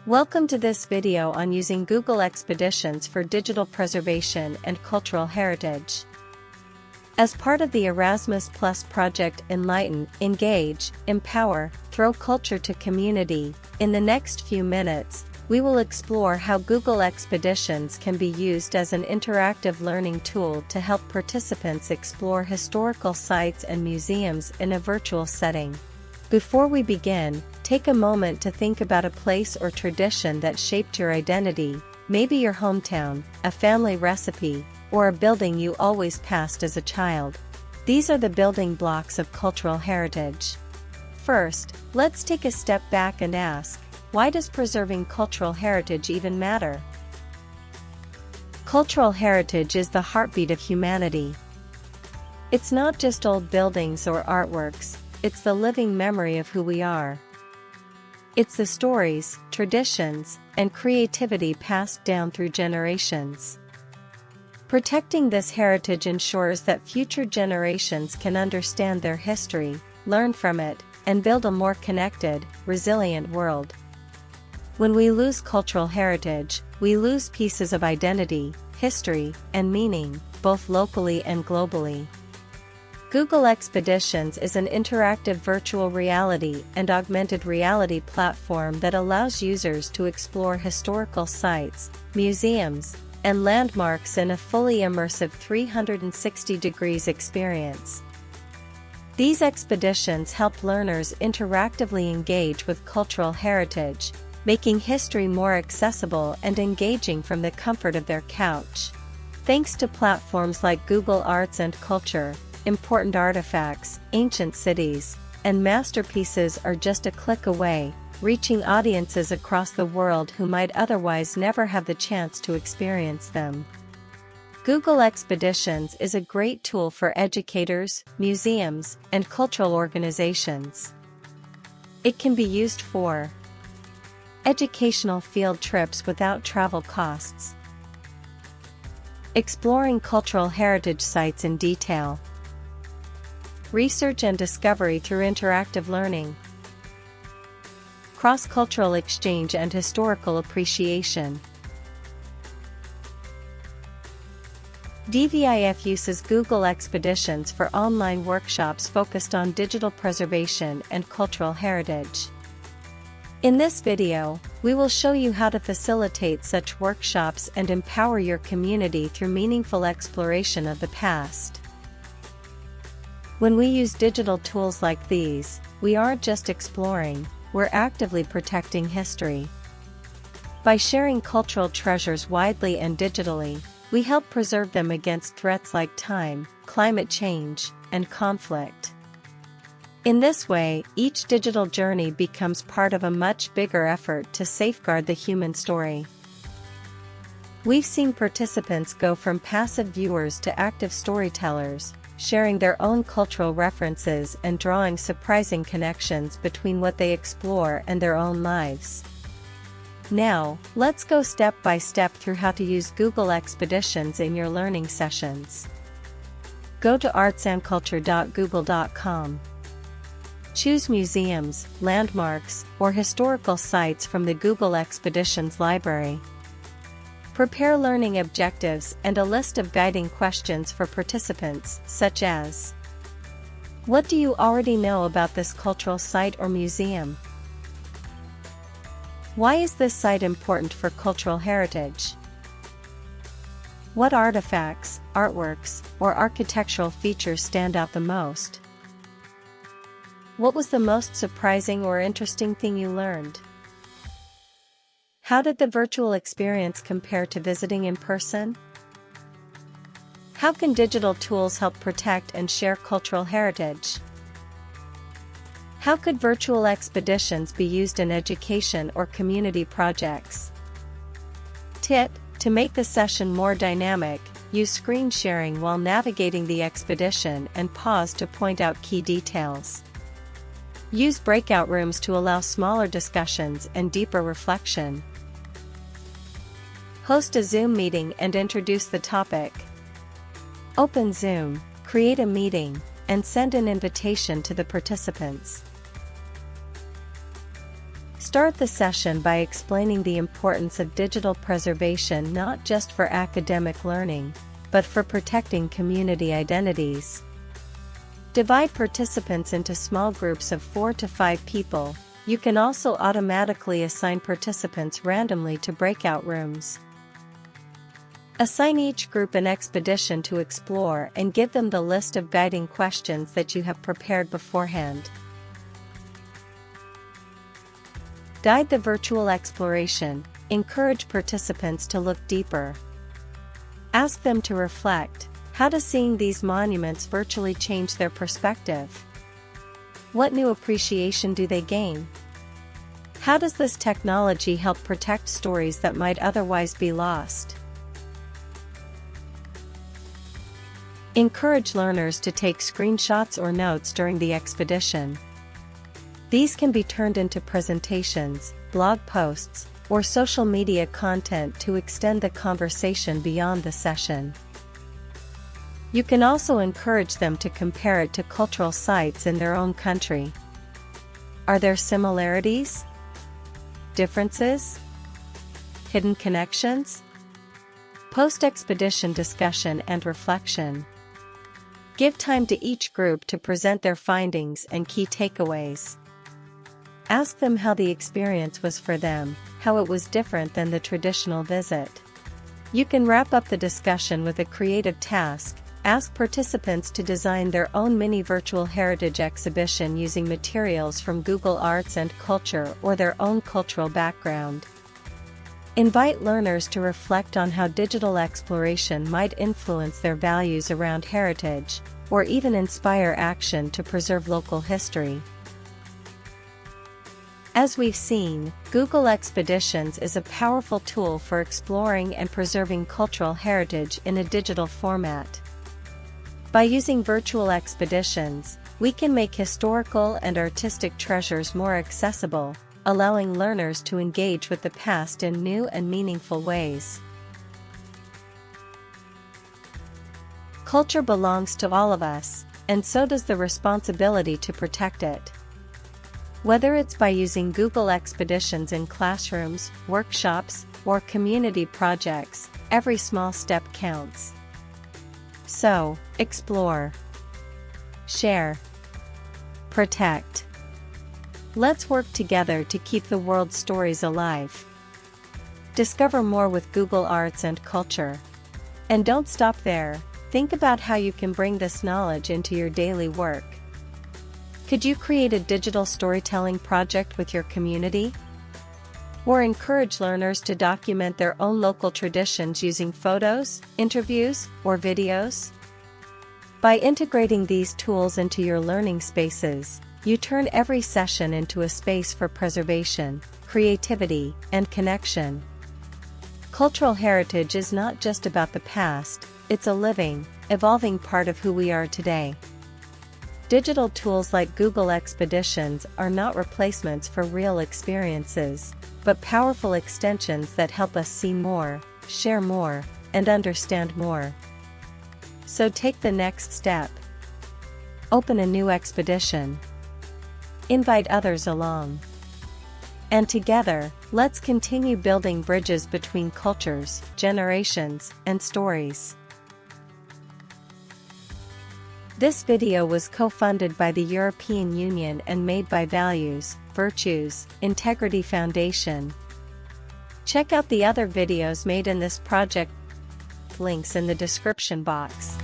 Welcome to this video on using Google Expeditions for digital preservation and cultural heritage. As part of the Erasmus Plus project Enlighten, Engage, Empower, Throw Culture to Community, in the next few minutes, we will explore how Google Expeditions can be used as an interactive learning tool to help participants explore historical sites and museums in a virtual setting. Before we begin, take a moment to think about a place or tradition that shaped your identity, maybe your hometown, a family recipe, or a building you always passed as a child. These are the building blocks of cultural heritage. First, let's take a step back and ask, why does preserving cultural heritage even matter? Cultural heritage is the heartbeat of humanity. It's not just old buildings or artworks, it's the living memory of who we are. It's the stories, traditions, and creativity passed down through generations. Protecting this heritage ensures that future generations can understand their history, learn from it, and build a more connected, resilient world. When we lose cultural heritage, we lose pieces of identity, history, and meaning, both locally and globally. Google Expeditions is an interactive virtual reality and augmented reality platform that allows users to explore historical sites, museums, and landmarks in a fully immersive 360 degrees experience. These expeditions help learners interactively engage with cultural heritage, making history more accessible and engaging from the comfort of their couch. Thanks to platforms like Google Arts and Culture, important artifacts, ancient cities, and masterpieces are just a click away, reaching audiences across the world who might otherwise never have the chance to experience them. Google Expeditions is a great tool for educators, museums, and cultural organizations. It can be used for educational field trips without travel costs, exploring cultural heritage sites in detail, research and discovery through interactive learning, cross-cultural exchange and historical appreciation. DVIF uses Google Expeditions for online workshops focused on digital preservation and cultural heritage. In this video, we will show you how to facilitate such workshops and empower your community through meaningful exploration of the past. When we use digital tools like these, we aren't just exploring, we're actively protecting history. By sharing cultural treasures widely and digitally, we help preserve them against threats like time, climate change, and conflict. In this way, each digital journey becomes part of a much bigger effort to safeguard the human story. We've seen participants go from passive viewers to active storytellers, sharing their own cultural references and drawing surprising connections between what they explore and their own lives. Now, let's go step by step through how to use Google Expeditions in your learning sessions. Go to artsandculture.google.com. Choose museums, landmarks, or historical sites from the Google Expeditions library. Prepare learning objectives and a list of guiding questions for participants, such as: what do you already know about this cultural site or museum? Why is this site important for cultural heritage? What artifacts, artworks, or architectural features stand out the most? What was the most surprising or interesting thing you learned? How did the virtual experience compare to visiting in person? How can digital tools help protect and share cultural heritage? How could virtual expeditions be used in education or community projects? Tip: to make the session more dynamic, use screen sharing while navigating the expedition and pause to point out key details. Use breakout rooms to allow smaller discussions and deeper reflection. Host a Zoom meeting and introduce the topic. Open Zoom, create a meeting, and send an invitation to the participants. Start the session by explaining the importance of digital preservation not just for academic learning, but for protecting community identities. Divide participants into small groups of 4 to 5 people. You can also automatically assign participants randomly to breakout rooms. Assign each group an expedition to explore and give them the list of guiding questions that you have prepared beforehand. Guide the virtual exploration. Encourage participants to look deeper. Ask them to reflect. How does seeing these monuments virtually change their perspective? What new appreciation do they gain? How does this technology help protect stories that might otherwise be lost? Encourage learners to take screenshots or notes during the expedition. These can be turned into presentations, blog posts, or social media content to extend the conversation beyond the session. You can also encourage them to compare it to cultural sites in their own country. Are there similarities? Differences? Hidden connections? Post-expedition discussion and reflection. Give time to each group to present their findings and key takeaways. Ask them how the experience was for them, how it was different than the traditional visit. You can wrap up the discussion with a creative task. Ask participants to design their own mini virtual heritage exhibition using materials from Google Arts and Culture or their own cultural background. Invite learners to reflect on how digital exploration might influence their values around heritage, or even inspire action to preserve local history. As we've seen, Google Expeditions is a powerful tool for exploring and preserving cultural heritage in a digital format. By using virtual expeditions, we can make historical and artistic treasures more accessible, allowing learners to engage with the past in new and meaningful ways. Culture belongs to all of us, and so does the responsibility to protect it. Whether it's by using Google Expeditions in classrooms, workshops, or community projects, every small step counts. So, explore, share, protect. Let's work together to keep the world's stories alive. Discover more with Google Arts and Culture. And don't stop there. Think about how you can bring this knowledge into your daily work. Could you create a digital storytelling project with your community? Or encourage learners to document their own local traditions using photos, interviews, or videos? By integrating these tools into your learning spaces, you turn every session into a space for preservation, creativity, and connection. Cultural heritage is not just about the past, it's a living, evolving part of who we are today. Digital tools like Google Expeditions are not replacements for real experiences, but powerful extensions that help us see more, share more, and understand more. So take the next step. Open a new expedition. Invite others along. And together, let's continue building bridges between cultures, generations, and stories. This video was co-funded by the European Union and made by Values, Virtues, Integrity Foundation. Check out the other videos made in this project, links in the description box.